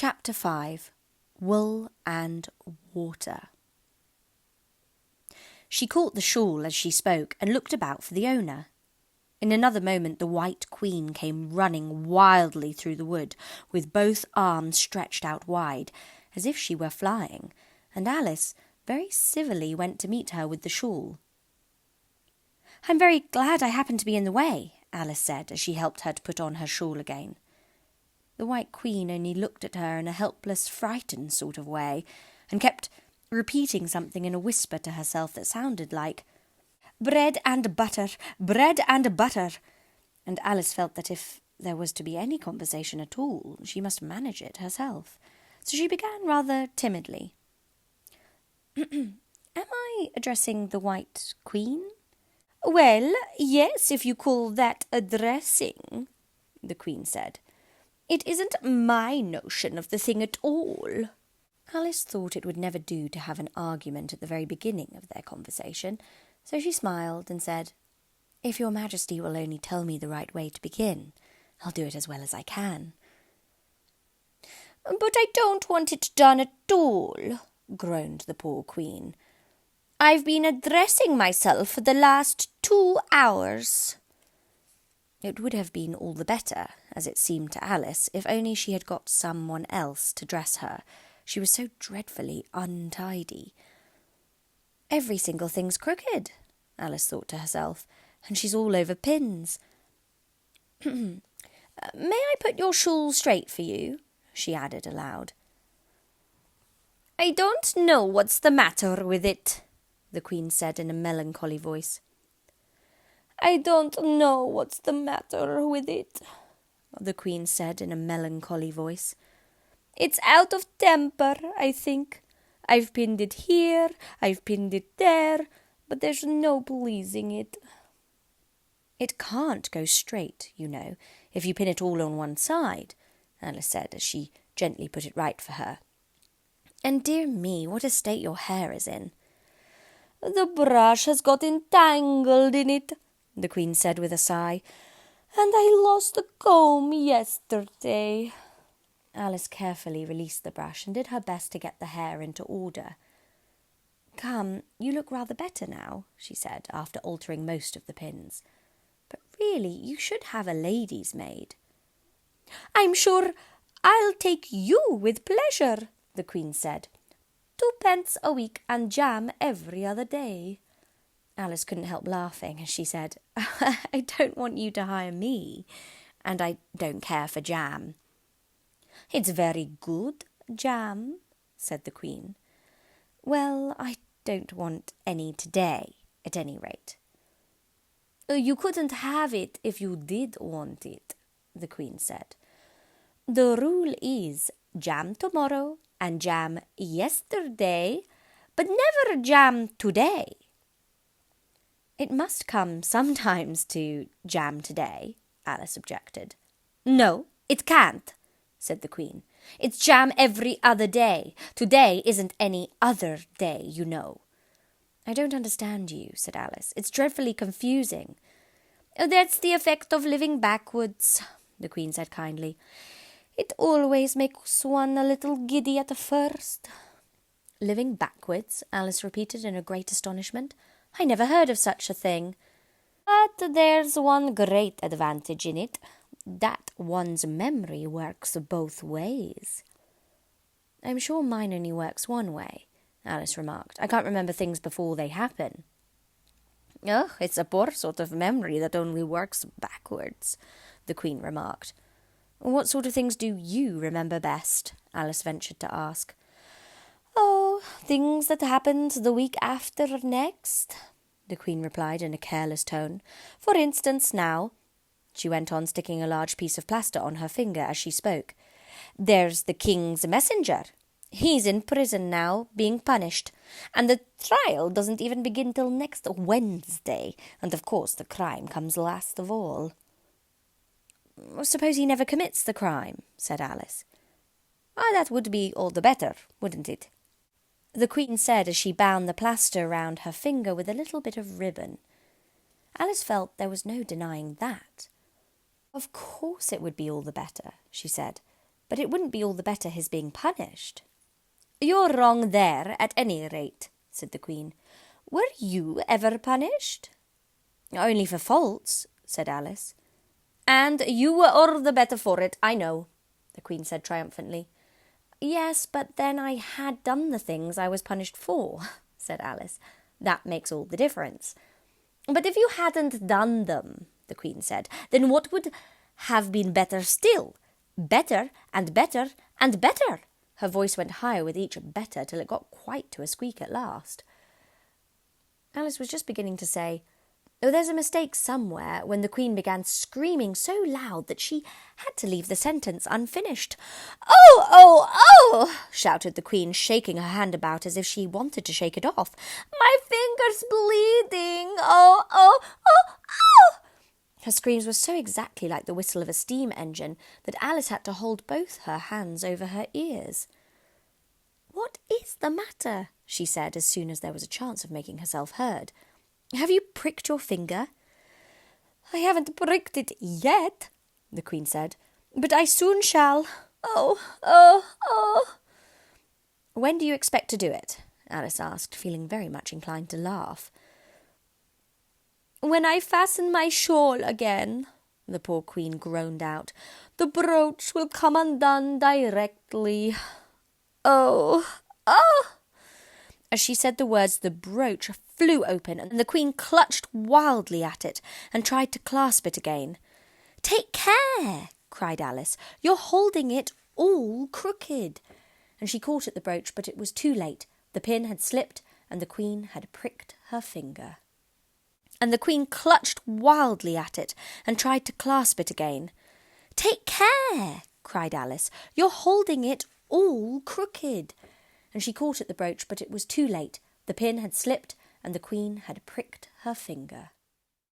Chapter 5. Wool and Water. She caught the shawl as she spoke and looked about for the owner. In another moment the White Queen came running wildly through the wood, with both arms stretched out wide, as if she were flying, and Alice very civilly went to meet her with the shawl. "I'm very glad I happened to be in the way," Alice said, as she helped her to put on her shawl again. The White Queen only looked at her in a helpless, frightened sort of way, and kept repeating something in a whisper to herself that sounded like, "Bread and butter, bread and butter," and Alice felt that if there was to be any conversation at all, she must manage it herself. So she began rather timidly. "Am I addressing the White Queen?" "Well, yes, if you call that addressing," the Queen said. "It isn't my notion of the thing at all." Alice thought it would never do to have an argument at the very beginning of their conversation, so she smiled and said, "If your Majesty will only tell me the right way to begin, I'll do it as well as I can." "But I don't want it done at all," groaned the poor Queen. "I've been addressing myself for the last 2 hours. It would have been all the better, as it seemed to Alice, if only she had got someone else to dress her. She was so dreadfully untidy. "Every single thing's crooked," Alice thought to herself, "and she's all over pins." "May I put your shawl straight for you?" she added aloud. "I don't know what's the matter with it," the Queen said in a melancholy voice. "I don't know what's the matter with it," the Queen said in a melancholy voice. "It's out of temper, I think. I've pinned it here, I've pinned it there, but there's no pleasing it." "It can't go straight, you know, if you pin it all on one side," Alice said as she gently put it right for her. "And dear me, what a state your hair is in." "The brush has got entangled in it," the Queen said with a sigh, "and I lost the comb yesterday." Alice carefully released the brush and did her best to get the hair into order. "Come, you look rather better now," she said, after altering most of the pins. "But really, you should have a lady's maid." "I'm sure I'll take you with pleasure," the Queen said. 2 pence a week and jam every other day." Alice couldn't help laughing as she said, "I don't want you to hire me, and I don't care for jam." "It's very good jam," said the Queen. "Well, I don't want any today, at any rate." "You couldn't have it if you did want it," the Queen said. "The rule is jam tomorrow and jam yesterday, but never jam today." "It must come sometimes to jam today," Alice objected. "No, it can't," said the Queen. "It's jam every other day. Today isn't any other day, you know." "I don't understand you," said Alice. "It's dreadfully confusing." "That's the effect of living backwards," the Queen said kindly. "It always makes one a little giddy at first." "Living backwards?" Alice repeated in a great astonishment. "I never heard of such a thing." "But there's one great advantage in it, that one's memory works both ways." "I'm sure mine only works one way," Alice remarked. "I can't remember things before they happen." "Oh, it's a poor sort of memory that only works backwards," the Queen remarked. "What sort of things do you remember best?" Alice ventured to ask. "Oh, things that happened the week after next," the Queen replied in a careless tone. "For instance, now," she went on, sticking a large piece of plaster on her finger as she spoke, "there's the King's messenger. He's in prison now, being punished, and the trial doesn't even begin till next Wednesday, and of course the crime comes last of all." "Suppose he never commits the crime," said Alice. "That would be all the better, wouldn't it?" the Queen said as she bound the plaster round her finger with a little bit of ribbon. Alice felt there was no denying that. "Of course it would be all the better," she said. but it wouldn't be all the better his being punished. "You're wrong there, at any rate," said the Queen. "Were you ever punished?" "Only for faults," said Alice. "And you were all the better for it, I know," the Queen said triumphantly. "Yes, but then I had done the things I was punished for," said Alice. "That makes all the difference." "But if you hadn't done them," the Queen said, "then what would have been better still? Better and better and better." Her voice went higher with each better till it got quite to a squeak at last. Alice was just beginning to say, "Oh, there's a mistake somewhere," when the Queen began screaming so loud that she had to leave the sentence unfinished. "Oh, oh, oh!" shouted the Queen, shaking her hand about as if she wanted to shake it off. "My finger's bleeding! Oh, oh, oh, oh!" Her screams were so exactly like the whistle of a steam engine that Alice had to hold both her hands over her ears. "What is the matter?" she said as soon as there was a chance of making herself heard. "Have you pricked your finger?" "I haven't pricked it yet," the Queen said, "but I soon shall. Oh, oh, oh!" "When do you expect to do it?" Alice asked, feeling very much inclined to laugh. "When I fasten my shawl again," the poor Queen groaned out. "The brooch will come undone directly. Oh, oh!" As she said the words, the brooch flew open, and the Queen clutched wildly at it and tried to clasp it again. "Take care!" cried Alice. "You're holding it all crooked." And she caught at the brooch, but it was too late. The pin had slipped, and the Queen had pricked her finger. And the Queen clutched wildly at it and tried to clasp it again. "Take care!" cried Alice. "You're holding it all crooked." And she caught at the brooch, but it was too late. The pin had slipped, and the Queen had pricked her finger.